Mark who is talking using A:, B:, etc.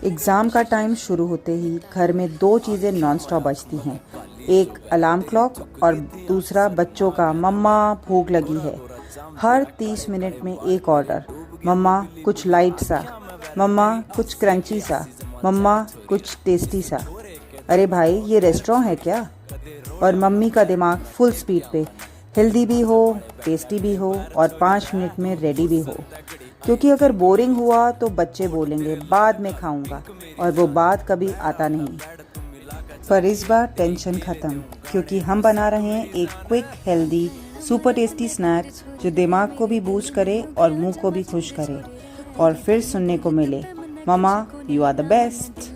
A: Exam का time शुरू होते ही घर में दो चीज़ें नॉनस्टॉप बजती हैं, एक अलार्म क्लॉक और दूसरा बच्चों का मम्मा भूख लगी है। हर 30 मिनट में एक ऑर्डर, मम्मा कुछ लाइट सा, मम्मा कुछ क्रंची सा, मम्मा कुछ टेस्टी सा। अरे भाई ये रेस्टोरेंट है क्या? और मम्मी का दिमाग फुल स्पीड पे, हेल्दी भी हो, टेस्टी भी हो और 5 मिनट में रेडी भी हो। क्योंकि अगर बोरिंग हुआ तो बच्चे बोलेंगे बाद में खाऊंगा और वो बाद कभी आता नहीं। पर इस बार टेंशन ख़त्म, क्योंकि हम बना रहे हैं एक quick healthy super tasty snack जो दिमाग को भी बूस्ट करे और मुंह को भी खुश करे। और फिर सुनने को मिले, mama you are the best.